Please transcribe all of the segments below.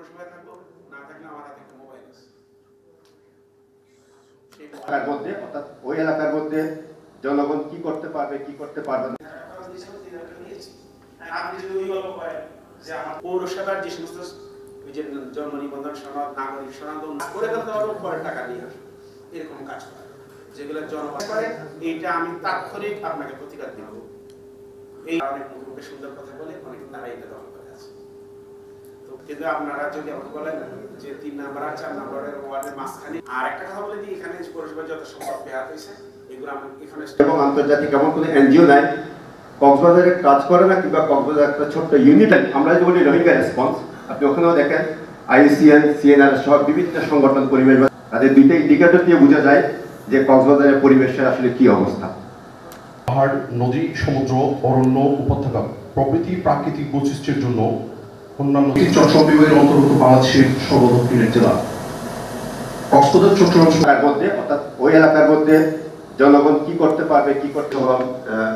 পৌরসভায় থাকবো, না থাকলে আমার হাতে একটা মোবাইল আছে। এলাকার মধ্যে অর্থাৎ ওই এলাকার মধ্যে জনগণ কি করতে পারবে কি করতে পারবে না। আপনি যদি ওই গল্প করেন যে আমার পৌরসভার যে সমস্ত ওই যে জন্ম নিবন্ধন সনদ, নাগরিক সনদ করে ফেলতে পারবো, পরে টাকা নিয়ে আসবো, এরকম কাজ করে যেগুলো জনগণ করে, এইটা আমি তাৎক্ষণিক আপনাকে প্রতিকার দিব। এই অনেক মুখে সুন্দর কথা বলে অনেক তারা এটা দখল করে আছে। তো কিন্তু আপনারা যদি আমাকে বলেন যে 3 নাম্বার আর 4 নম্বরের ওয়ার্ডের মাঝখানে, আর একটা কথা বলে দিই, এখানে পৌরসভা যত সম্পদ ব্যাহত হয়েছে এগুলো আমরা এখানে এবং আন্তর্জাতিক এমন কোনো এনজিও নাই কক্সবাজারে কাজ করে না, কিংবা কক্সবাজার একটা ছোট্ট ইউনিট আছে। আমরা যে বলি রোহিঙ্গা রেসপন্স, আপনি ওখানেও দেখেন আইসিএন, সিএনআর সহ বিভিন্ন সংগঠন পরিবেশ, তাদের দুইটা ইন্ডিকেটর দিয়ে বোঝা যায় যে কক্সবাজারের পরিবেশের আসলে কি অবস্থা। পাহাড়, নদী, সমুদ্র, অরণ্য, উপত্যকা প্রভৃতি প্রাকৃতিক বৈশিষ্ট্যের জন্য অন্যান্য চট্টগ্রাম বিভাগের অন্তর্গত বাংলাদেশের সর্বদক্ষিণের জেলা কক্সবাজার। চট্টগ্রাম মধ্যে অর্থাৎ ওই এলাকার মধ্যে জনগণ কি করতে পারবে কি করতে হবে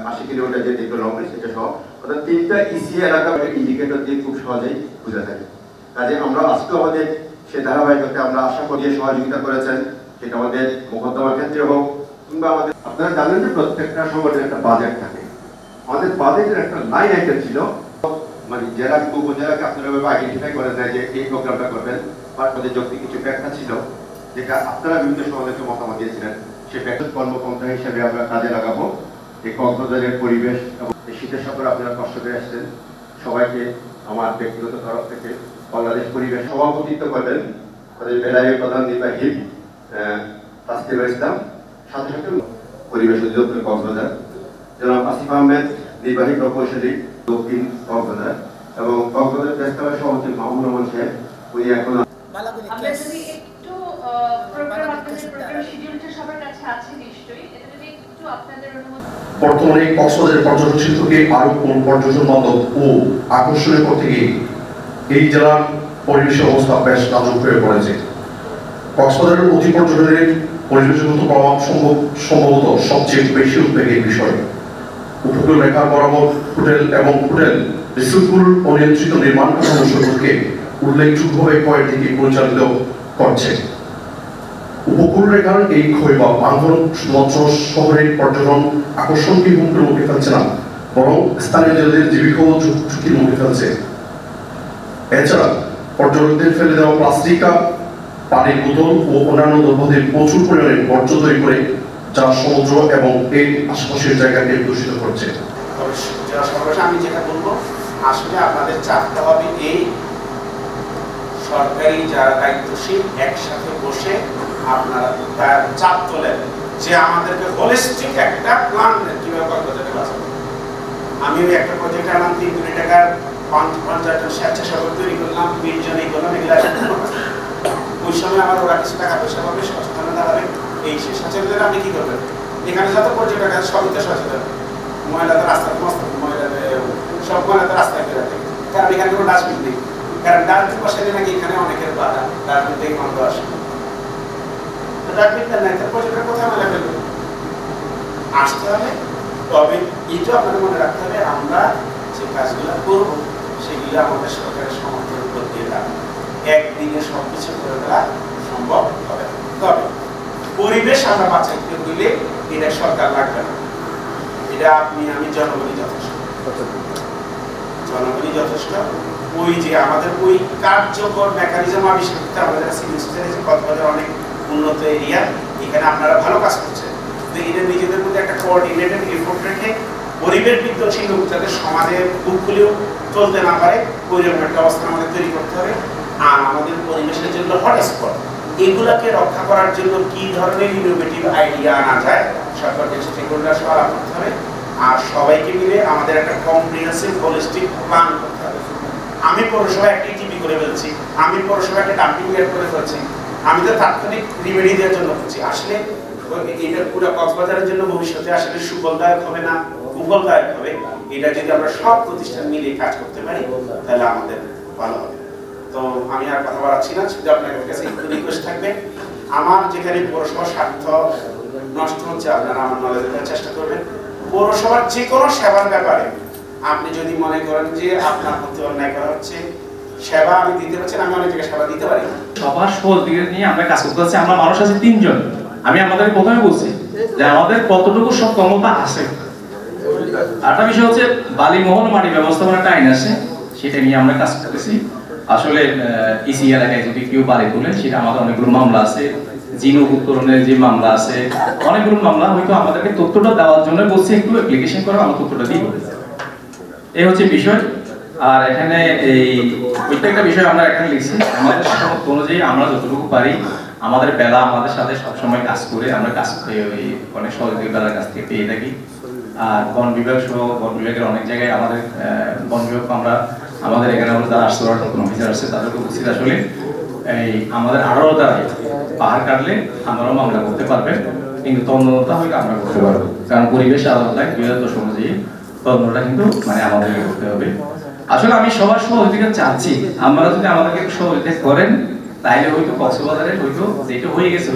80 কিলোমিটার যে দীর্ঘ লম্বা সেটা সহ অর্থাৎ 3টা ইসি এলাকা ইন্ডিকেটর দিয়ে খুব সহজেই বোঝা যায়। কাজে আমরা আজকে আমাদের সে ধারাবাহিকতা আমরা আশা করি সহযোগিতা করেছেন, সেটা আমাদের মোকদ্দমার ক্ষেত্রে হোক কিংবা আমাদের, আপনারা জানেন যে প্রত্যেকটা সংগঠনের একটা বাজেট থাকে। আমাদের বাজেটের একটা লাইন আইটেম ছিল, মানে জেলা উপজেলাকে আপনারা আইডেন্টিফাই করে দেয় যে এই প্রোগ্রামটা করবেন, বা আমাদের যৌক্তিক কিছু ব্যাখ্যা ছিল যেটা আপনারা বিভিন্ন সমাজকে মতামত দিয়েছিলেন। সে ব্যাখ্যা কর্মপন্থা হিসেবে আমরা কাজে লাগাবো। এই কক্সবাজারের পরিবেশ এবং এই শীতের সফরে আপনারা কষ্ট করে আসছেন, সবাইকে আমার ব্যক্তিগত তরফ থেকে বাংলাদেশ পরিবেশ সভাপতিত্ব করবেন আমাদের বেলায়ের প্রধান নির্বাহী তাসকিনুল ইসলাম, সাথে সাথে পরিবেশ অধিদপ্তর কক্সবাজার জনাব আসিফ আহমেদ, নির্বাহী প্রকৌশলী দক্ষিণ কক্সবাজার, এবং কক্সবাজার প্রেস ক্লাবের সভাপতি মাহমুদ রহমান সাহেব, উনি এখন আমরা যদি একটু প্রোগ্রাম আপনাদের প্রোগ্রাম শিডিউলটা সবার কাছে আছে নিশ্চয়ই, এটা যদি একটু আপনাদের অনুমতি। বর্তমানে কক্সবাজারের পর্যটন শিল্পকে আরো পর্যটন বান্ধব ও আকর্ষণীয় করতে গিয়ে এই জেলার পরিবেশের অবস্থা বেশ নাজুক হয়ে পড়েছে। কক্সবাজারের অতি পর্যটনের পরিবেশগত প্রভাব সম্ভবত সবচেয়ে বেশি উদ্বেগের বিষয়। উপকূল রেখার বরাবর হোটেল এবং হোটেল বিশৃঙ্খল অনিয়ন্ত্রিত নির্মাণ কাঠামো সড়ককে উল্লেখযোগ্যভাবে ক্ষয়ের দিকে পরিচালিত করছে। উপকূল রেখার এই ক্ষয় বা ভাঙন শুধুমাত্র শহরের পর্যটন আকর্ষণকে হুমকির মুখে ফেলছে না, বরং স্থানীয় জেলেদের জীবিকাও ঝুঁকির মুখে ফেলছে। এছাড়া পর্যটকদের ফেলে দেওয়া প্লাস্টিক, পানির বোতল ও অন্যান্য দ্রব্যদের প্রচুর পরিমাণে বর্জ্য তৈরি করে, যা সমুদ্র এবং এর আশেপাশের জায়গাকে দূষিত করছে। আমি যেটা বলবো, আসলে আপনাদের চাপতে হবে এই সরকারি যারা দায়িত্বশীল একসাথে বসে আপনারা চাপ তোলেন যে আমাদেরকে হোলিস্টিক একটা প্ল্যান দেন কিভাবে কক্সবাজারকে বাঁচাবো। আমি ওই একটা প্রজেক্টে আনলাম 3 কোটি টাকার 50 জন স্বেচ্ছাসেবক তৈরি করলাম, 20 জনই করলাম, এগুলো ওই সময় আমার ওরা কিছু টাকা পয়সা পাবে, সচেতনতা হবে। এই সে সচেতনতা আপনি কি করবেন, এখানে যত পর্যটক আছে সবই তো সচেতন। ময়লা তো রাস্তায় মস্ত ময়লা, সব ময়লা তো রাস্তায় ফেরা থাকে, কারণ এখানে কোনো ডাস্টবিন নেই। কারণ ডাস্টবিন বসালে নাকি এখানে অনেকের বাধা, ডাস্টবিন থেকে গন্ধ আসে, ডাস্টবিনটা নাই, তার পর্যটক কোথায় ময়লা ফেলবে? আসতে হবে। তবে এটা আপনাদের মনে রাখতে হবে, আমরা যে কাজগুলো করবো সেগুলো আমাদের সরকারের সমর্থনের উপর দিয়ে রাখবো। একদিনে সবকিছু করে ফেলা সম্ভব হবে না। তবে পরিবেশ আমরা বাঁচাইতে হইলে এটা সরকার লাগবে না, এটা আপনি আমি জনগণই যথেষ্ট। জনগণই যথেষ্ট। ওই যে আমাদের ওই কার্যকর মেকানিজম আবিষ্কার করতে আমাদের সিভিল সোসাইটি কক্সবাজার অনেক উন্নত এরিয়া, এখানে আপনারা ভালো কাজ করছেন। এটা নিজেদের মধ্যে একটা কোঅর্ডিনেটেড এফোর্ট রেখে পরিবেশ বিদ্বেষী লোক যাতে সমাজের বুক খুলেও চলতে না পারে ওইরকম একটা অবস্থা আমাদের তৈরি করতে হবে। আর আমাদের পরিবেশের জন্য হটস্পট এগুলাকে রক্ষা করার জন্য কি ধরনের ইনোভেটিভ আইডিয়া আনা যায় সরকারের স্টেকহোল্ডার সহ আলাপ করতে হবে। আর সবাইকে মিলে আমাদের একটা কম্প্রিহেনসিভ হোলিস্টিক প্ল্যান করতে হবে। আমি পৌরসভায় একটা টিভি করে ফেলছি, আমি পৌরসভায় একটা ডাম্পিং ইয়ার্ড করে ফেলছি, আমি তো তাৎক্ষণিক রিমেডি দেওয়ার জন্য করছি। আসলে এটা পুরো কক্সবাজারের জন্য ভবিষ্যতে আসলে সুফলদায়ক হবে না কুফলদায়ক হবে। এটা যদি আমরা সব প্রতিষ্ঠান মিলে কাজ করতে পারি তাহলে আমাদের ভালো হবে। তো আমি আর কথা বাড়াচ্ছি না, শুধু আপনাদের কাছে একটু রিকোয়েস্ট থাকবে, আমার যেখানে পৌরসভার স্বার্থ নষ্ট হচ্ছে আপনারা আমার নলেজ দেওয়ার চেষ্টা করবেন। পৌরসভার যে কোনো সেবার ব্যাপারে আপনি যদি মনে করেন যে আপনার প্রতি অন্যায় করা হচ্ছে, সেবা আমি দিতে পারছি না, আমি অনেক জায়গায় সেবা দিতে পারি না। সবার সহযোগিতা নিয়ে আমরা কাজ করতে যাচ্ছি। আমরা মানুষ আছি 3 জন। আমি আমাদের প্রথমে বলছি যে আমাদের কতটুকু সব ক্ষমতা আছে। আরেকটা বিষয় হচ্ছে বালিমহল মাটি ব্যবস্থাপনা একটা আইন আছে, সেটা নিয়ে আমরা কাজ করতেছি। আসলে ইসি এলাকায় যদি কেউ বালি তোলে, সেটা আমাদের অনেকগুলো মামলা আছে, জিনো উত্তরণের যে মামলা আছে, অনেকগুলো মামলা হয়তো আমাদেরকে তথ্যটা দেওয়ার জন্য বলছি একটু অ্যাপ্লিকেশন করে আমরা তথ্যটা দিব। এই হচ্ছে বিষয়। আর এখানে এই প্রত্যেকটা বিষয় আমরা এখানে লিখছি আমাদের সামর্থ্য অনুযায়ী আমরা যতটুকু পারি। আমাদের বেলা আমাদের সাথে সবসময় কাজ করে, আমরা কাজ ওই অনেক সহযোগিতার কাছ থেকে পেয়ে থাকি। আর বন বিভাগ সহ বন বিভাগের অনেক জায়গায় আমাদের বন বিভাগ আমরা আমাদের এখানে যারা আসতে নতুন অফিসার আছে তাদেরকে বুঝছি আসলে এই আমাদের আরও দ্বারাই পাহাড় কাটলে আমরাও মামলা করতে পারবেন, কিন্তু তদন্তটা হয়তো আমরা করতে পারবো, কারণ পরিবেশ আলাদা 2010 অনুযায়ী তদন্তটা কিন্তু মানে আমাদেরকে করতে হবে। আসলে আমি সবার সহযোগিতা চাচ্ছি, আপনারা যদি আমাদেরকে একটু সহযোগিতা করেন তাইলে হয়তো কক্সবাজারে হয়তো যেটা হয়ে গেছে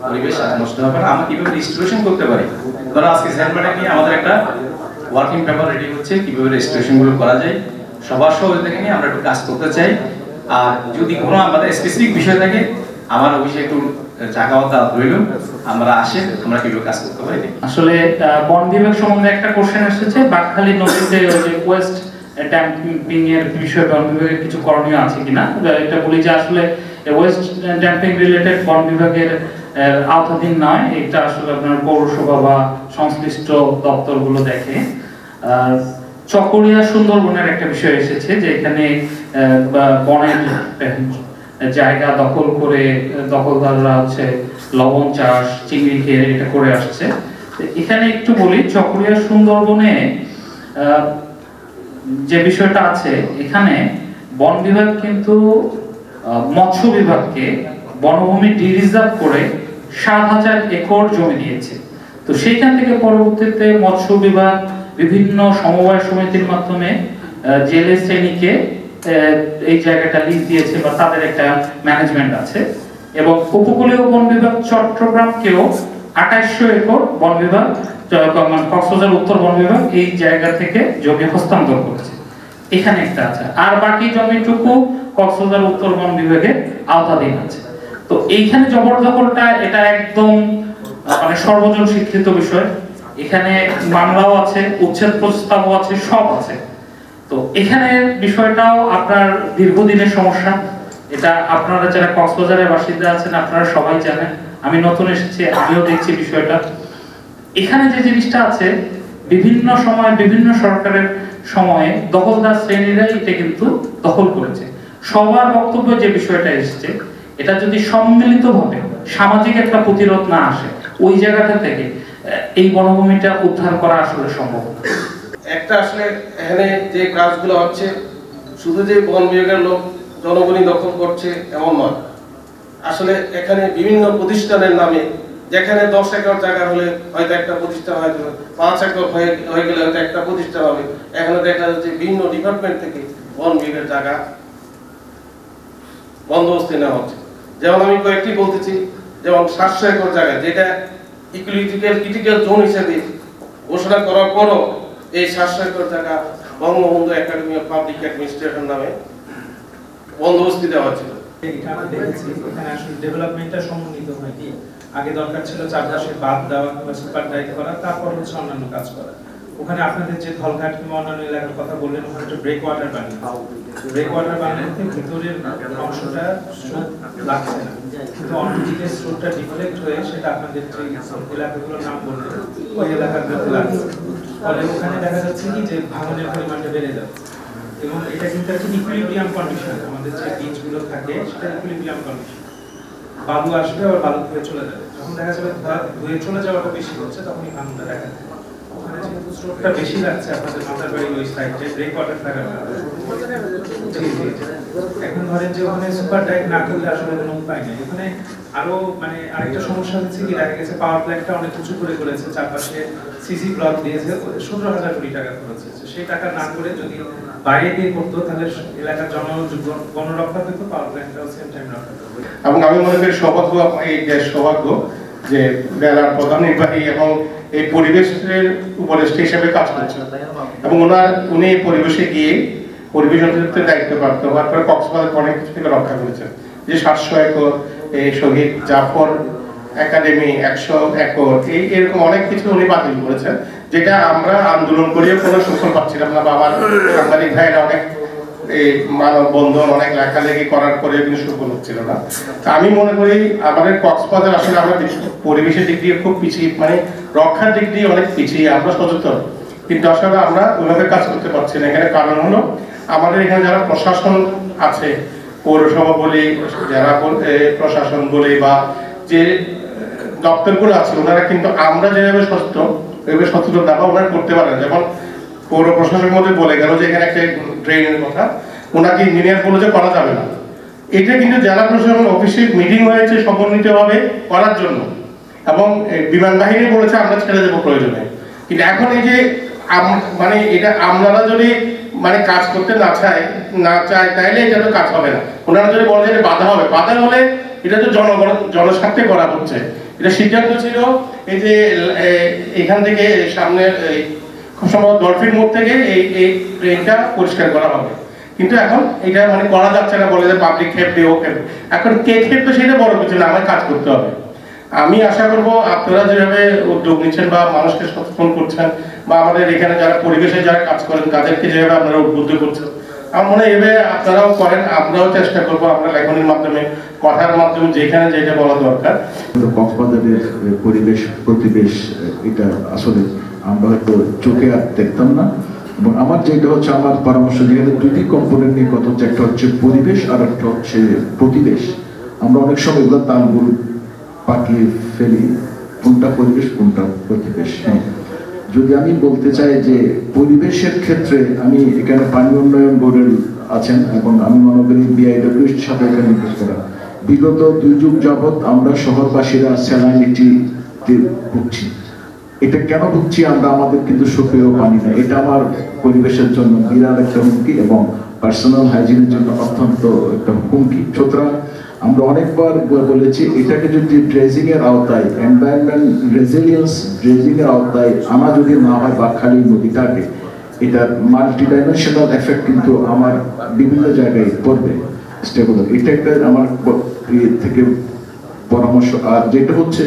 পরিবেশ নষ্ট হবে না। আমরা কিভাবে রেস্টোরেশন করতে পারি, ধরো আজকে স্যান্ডবার্ডে নিয়ে আমাদের একটা ওয়ার্কিং পেপার রেডি হচ্ছে, কিভাবে রেস্টোরেশন গুলো করা যায় সবার সহযোগিতা নিয়ে আমরা একটু কাজ করতে চাই। আর যদি কোনো আমাদের স্পেসিফিক বিষয় থাকে আমার অফিসে একটু জায়গাওয়াতা রইল, আমরা আসে আমরা কিভাবে কাজ করতে পারি। আসলে বন বিভাগ সম্বন্ধে একটা কোশ্চেন এসেছে, বাকখালী নদীতে যে ওয়েস্ট ড্যাম্পিং এর বিষয়ে বন বিভাগের কিছু করণীয় আছে কিনা। এটা বলি যে আসলে ওয়েস্ট ড্যাম্পিং রিলেটেড বন বিভাগের আওতাধীন নয়, এটা আসলে আপনার পৌরসভা বা সংশ্লিষ্ট দপ্তরগুলো দেখে। চকরিয়া সুন্দরবনের একটা বিষয় এসেছে যে এখানে বনের জায়গা দখল করে দখলদাররা হচ্ছে লবণ চাষ, চিংড়ি খেয়ে এটা করে আসছে। এখানে একটু বলি, চকরিয়া সুন্দরবনে যে বিষয়টা আছে, এখানে বন বিভাগ কিন্তু মৎস্য বিভাগকে বনভূমি ডিরিজার্ভ করে ৭,০০০ একর জমি দিয়েছে। তো সেইখান থেকে পরবর্তীতে মৎস্য বিভাগ বিভিন্ন সমবায় সমিতির মাধ্যমে জেলে শ্রেণীকে এই জায়গাটা লিজ দিয়েছে বা তাদের একটা ম্যানেজমেন্ট আছে। এবং উপকূলীয় বন বিভাগ চট্টগ্রামকেও ২৮০০ একর বন বিভাগ কক্সবাজার উত্তর বন বিভাগ এই জায়গা থেকে জমি হস্তান্তর করেছে, এখানে একটা আছে। আর বাকি জমিটুকু কক্সবাজার উত্তর বন বিভাগের আওতাধীন আছে। তো এইখানে জবরদখলটা এটা একদম মানে সর্বজন স্বীকৃত বিষয়। এখানে মামলাও আছে, উচ্ছেদ প্রস্তাবও আছে, সব আছে। তো এখানে বিষয়টাও আপনার দীর্ঘদিনের সমস্যা। এটা আপনারা যারা কক্সবাজারের বাসিন্দা আছেন আপনারা সবাই জানেন, আমি নতুন এসেছি, আমিও দেখছি বিষয়টা। এখানে যে জিনিসটা আছে, বিভিন্ন সময় বিভিন্ন সরকারের সময়ে দখলদার শ্রেণীরা এটা কিন্তু দখল করেছে। সবার বক্তব্য যে বিষয়টা এসেছে, এটা যদি সম্মিলিতভাবে সামাজিক একটা প্রতিরোধ না আসে, ওই জায়গাটা থেকে এই বনভূমিটা উদ্ধার করা আসলে সম্ভব না। একটা আসলে এখানে যে কাজগুলো হচ্ছে শুধু যে বন বিভাগের লোক জনগণই দখল করছে এমন নয়। আসলে এখানে বিভিন্ন প্রতিষ্ঠানের নামে, যেখানে 10 একর জায়গা হলে হয়তো একটা প্রতিষ্ঠান, হয়তো 5 একর হয়ে গেলে হয়তো একটা প্রতিষ্ঠান হবে। এখানে দেখা যাচ্ছে বিভিন্ন ডিপার্টমেন্ট থেকে বন বিভাগের জায়গা বন্দোবস্তে নেওয়া হচ্ছে। যেমন আমি কয়েকটি বলতেছি, যেমন 700 একর জায়গা যেটা ক্রিটিক্যাল জোন হিসেবে ঘোষণা করার পরও এই 700 একর জায়গা Bangabandhu academy of public administration নামে বন্দোবস্তি দেওয়া হচ্ছিল। এখানে দেখেছি এখানে আসলে ডেভেলপমেন্টটা সমন্বিত হয়নি। আগে দরকার ছিল চারপাশে বাঁধ দেওয়া কিংবা সুপার ড্রাইভ করা, তারপর হচ্ছে অন্যান্য কাজ করা। ওখানে আপনাদের যে ধলঘাট কিংবা অন্যান্য এলাকার কথা বললেন, ওখানে একটা ব্রেক ওয়াটার বানিয়ে, ব্রেক ওয়াটার বানাতে ভিতরের অংশটা স্রোত লাগছে না, কিন্তু অন্যদিকে স্রোতটা ডিফ্লেক্ট হয়ে সেটা আপনাদের যে এলাকাগুলোর নাম বললেন ওই এলাকাগুলোতে লাগছে। ফলে ওখানে দেখা যাচ্ছে কি যে ভাঙনের পরিমাণটা বেড়ে যাচ্ছে। এবং এটা কিন্তু একটা ইকুইলিব্রিয়াম কন্ডিশন, আমাদের যে বীজগুলো থাকে সেটা ইকুইলিব্রিয়াম কন্ডিশন। বালু আসবে আর বালু ধুয়ে চলে যাবে, যখন দেখা যাবে ধুয়ে চলে যাওয়াটা বেশি হচ্ছে তখনই ভাঙনটা দেখা যায়। ওখানে যেহেতু স্রোতটা বেশি লাগছে আপনাদের মাথার বাড়ি ওই সাইডে ব্রেক ওয়াটার থাকার কারণে, এখন ধরেন যে ওখানে সুপার ড্রাইভ না করলে আসলে কোনো উপায় নেই। ওখানে আরো মানে আরেকটা সমস্যা হচ্ছে কি, দেখা গেছে পাওয়ার প্ল্যান্টটা অনেক উঁচু করে করেছে, চারপাশে সিসি ব্লক দিয়েছে, 17,000 কোটি টাকা খরচ হয়েছে। সেই টাকা না করে যদি বাইরে দিয়ে করতো তাহলে এলাকার গণরক্ষা পেতো, পাওয়ার প্ল্যান্টটাও সেম টাইম রক্ষা পেতো। এবং আমি মনে করি সৌভাগ্য যে জেলার প্রধান নির্বাহী এবং এই পরিবেশের উপদেষ্টা হিসেবে কাজ করছেন এবং উনি পরিবেশে গিয়ে পরিবেশ অধিদপ্তরের দায়িত্বপ্রাপ্ত হওয়ার পরে কক্সবাজার অনেক কিছু থেকে রক্ষা করেছেন। যে 700 একর এই শহীদ জাফর একাডেমি, 100 একর এরকম অনেক কিছু উনি বাতিল করেছেন, যেটা আমরা আন্দোলন করিয়ে কোনো সুফল পাচ্ছিলাম না। বা আমার সাংবাদিক ভাইয়েরা অনেক এই মানববন্ধন অনেক লেখালেখি করার পরে কিন্তু সুফল হচ্ছিল না। আমি মনে করি আমাদের কক্সবাজার আসলে আমরা পরিবেশের দিক দিয়ে খুব পিছিয়ে, মানে রক্ষার দিক দিয়ে অনেক পিছিয়ে, আমরা সচেতন কিন্তু আসলে আমরা ওইভাবে কাজ করতে পারছি না। এখানে কারণ হলো আমাদের এখানে যারা প্রশাসন আছে, পৌরসভা বলি, যারা প্রশাসন বলি বা যে দপ্তরগুলো আছে, ওনারা কিন্তু আমরা যেভাবে সচেতন ওইভাবে সচেতন না বা ওনারা করতে পারেন। যেমন পৌর প্রশাসনের মধ্যে বলে গেল যে এখানে একটা ড্রেনের কথা, ওনাকে ইঞ্জিনিয়ার বলে যে করা যাবে না। এটা কিন্তু জেলা প্রশাসন অফিসে মিটিং হয়েছে সমন্বিতভাবে করার জন্য, এবং বিমান বাহিনী বলেছে আমরা ছেড়ে দেবো প্রয়োজনে। কিন্তু এখন এই যে মানে এটা আপনারা যদি মানে কাজ করতে না চায় তাইলে এটা তো কাজ হবে না। ওনারা যদি বলে যে বাধা হবে, বাধা হলে এটা তো জনস্বার্থে করা হচ্ছে। এটা সিদ্ধান্ত ছিল এই যে এখান থেকে সামনে খুব সম্ভবত ডলফিন মোড় থেকে এই ট্রেনটা পরিষ্কার করা হবে, কিন্তু এখন এটা মানে করা যাচ্ছে না, বলে যে পাবলিক খেপবে ও খেপবে। এখন কে খেপবে সেটা বড় কিছু না, আমার কাজ করতে হবে। আমি আশা করব আপনারা যেভাবে উদ্যোগ নিচ্ছেন বা মানুষকে সচেতন করছেন বা আমাদের এখানে যারা পরিবেশে যারা কাজ করেন তাদেরকে যেভাবে আপনারা উদ্বুদ্ধ করছেন, আমার মনে হয় এভাবে আপনারাও করেন, আমরাও চেষ্টা করবো আমরা লেখনের মাধ্যমে, কথার মাধ্যমে যেখানে যেটা বলা দরকার। কক্সবাজারের পরিবেশ প্রতিবেশ এটা আসলে আমরা হয়তো চোখে আর দেখতাম না, এবং আমার যেটা হচ্ছে আমার পরামর্শ, যেখানে দুটি কম্পোনেন্ট নিয়ে কথা হচ্ছে, একটা হচ্ছে পরিবেশ আর একটা হচ্ছে প্রতিবেশ। আমরা অনেক সময় এগুলো তালগুলো পাকিয়ে ফেলি, কোনটা পরিবেশ কোনটা প্রতিবেশ। হ্যাঁ, যদি আমি বলতে চাই যে পরিবেশের ক্ষেত্রে আমি এখানে পানি উন্নয়ন বোর্ডের আছেন এবং আমি মনে করি বিআইডব্লিউ সাথে এখানে নির্দেশ করা, বিগত 2 যুগ যাবৎ আমরা শহরবাসীরা স্যালাইনিটিতে ভুগছি। এটা কেন ভুগছি আমরা? আমাদের কিন্তু সুপেয় পানি নেই। এটা আমার পরিবেশের জন্য বিরাট একটা হুমকি এবং পার্সোনাল হাইজিনের জন্য অত্যন্ত একটা হুমকি। সুতরাং আমরা অনেকবার বলেছি এটাকে যদি ড্রেজিং এর আওতায়, এনভায়রনমেন্ট রেজিলিয়েন্স ড্রেজিং এর আওতায় আনা যদি না হয় বাকখালী নদীটাকে, এটার মাল্টি ডাইমেনশনাল এফেক্ট কিন্তু আমার বিভিন্ন জায়গায় পড়বে। স্টেবল এটা একটা আমার থেকে পরামর্শ। আর যেটা হচ্ছে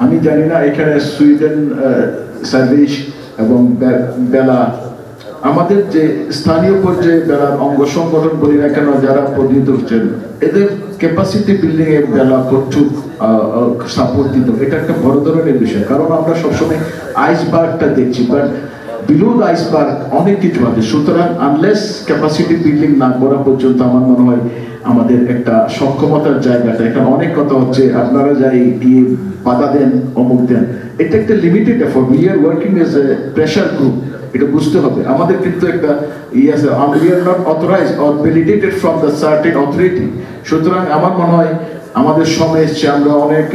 আমি জানি না এখানে সুইডেন সার্ভিস এবং বেলা আমাদের যে স্থানীয় পর্যায়ে বেলার অঙ্গ সংগঠন বলি না কেন যারা প্রতিনিধিত্ব হচ্ছেন, এদের ক্যাপাসিটি বিল্ডিং এর বেলা প্রচুর সাপোর্ট দিত। এটা একটা বড় ধরনের বিষয়, কারণ আমরা সবসময় আইসবার্গটা দেখছি, বাট বিলো দ্য আইসবার্গ অনেক কিছু আছে। সুতরাং আনলেস ক্যাপাসিটি বিল্ডিং না করা পর্যন্ত আমার মনে হয় আমাদের একটা সক্ষমতার জায়গাটা, এখানে অনেক কথা হচ্ছে আপনারা যাই গিয়ে বাধা দেন অমুক দেন, এটা একটা limited effort. We are working as a pressure group, এটা বুঝতে হবে। আমাদের কিন্তু একটা we are not authorised or validated from the certain authority. সুতরাং আমার মনে হয় আমাদের সময় এসছে, আমরা অনেক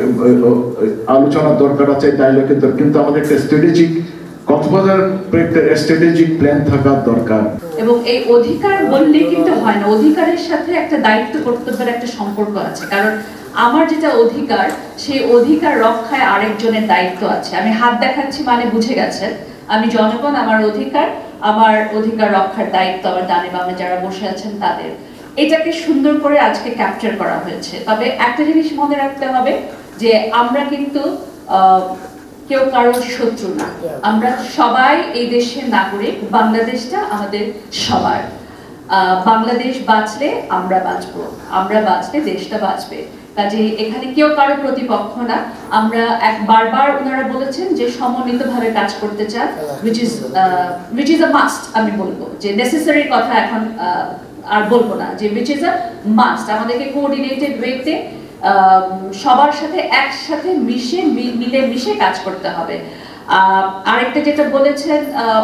আলোচনার দরকার আছে, ডায়লগের দরকার, কিন্তু আমাদের একটা স্ট্র্যাটেজিক কক্সবাজার স্ট্র্যাটেজিক প্ল্যান থাকা দরকার। এবং এই অধিকার বললে কিন্তু হয় না, অধিকারের সাথে একটা দায়িত্ব কর্তব্যের একটা সম্পর্ক আছে। কারণ আমার যেটা অধিকার, সেই অধিকার রক্ষায় আরেকজনের দায়িত্ব আছে। আমি হাত দেখাচ্ছি মানে বুঝে গেছেন আমি জনগণ, আমার অধিকার রক্ষার দায়িত্ব আমার ডানে বামে যারা বসে আছেন তাদের। এটাকে সুন্দর করে আজকে ক্যাপচার করা হয়েছে। তবে একটা জিনিস মনে রাখতে হবে যে আমরা কিন্তু কেউ কারোর শত্রু না, আমরা সবাই এই দেশের নাগরিক। বাংলাদেশটা আমাদের সবার। বাংলাদেশ বাঁচলে আমরা বাঁচবো, আমরা বাঁচলে দেশটা বাঁচবে। কাজে এখানে কেউ কারো প্রতিপক্ষ না। আমরা বারবার ওনারা বলেছেন যে সমন্বিতভাবে কাজ করতে চান, which is a must। আমি বলবো যে নেসেসারি কথা এখন আর বলবো না, যে which is a must। আমাদেরকে কোঅর্ডিনেটেড ওয়েতে সবার সাথে একসাথে মিলেমিশে কাজ করতে হবে। আরেকটা যেটা বলেছেন,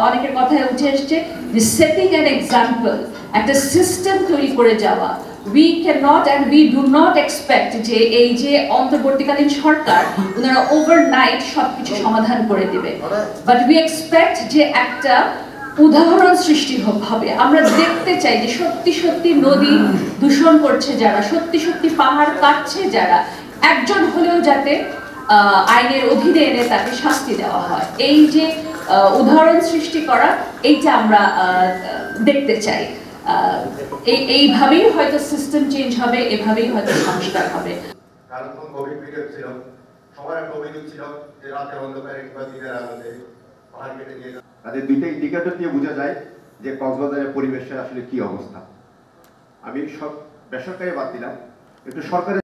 অনেকের কথায় উঠে এসছে যে সেটিং অ্যান এক্সাম্পল, একটা সিস্টেম তৈরি করে যাওয়া। We cannot and we do not expect যে এই যে অন্তর্বর্তীকালীন সরকার ওনারা ওভারনাইট সবকিছু সমাধান করে দিবে, বাট we expect যে একটা উদাহরণ সৃষ্টি হবে। আমরা দেখতে চাই যে সত্যি সত্যি নদী দূষণ করছে যারা, সত্যি সত্যি পাহাড় কাটছে যারা, একজন হলেও যাতে আইনের অধীনে এনে তাকে শাস্তি দেওয়া হয়। এই যে উদাহরণ সৃষ্টি করা, এইটা আমরা দেখতে চাই। এইভাবেই হয়তো সিস্টেম চেঞ্জ হবে, এভাবেই হয়তো সংস্কার হবে। কারণ কোভিড পিরিয়ড ছিল, সবার একটা অভিযোগ ছিল যে রাতে অন্ধকারে কিংবা দিনের আলোতে পাহাড় কেটে নিয়ে যাওয়া। তাদের দুইটা ইন্ডিকেটর দিয়ে বোঝা যায় যে কক্সবাজারের পরিবেশের আসলে কি অবস্থা। আমি সব বেসরকারি বাদ দিলাম, একটু সরকারি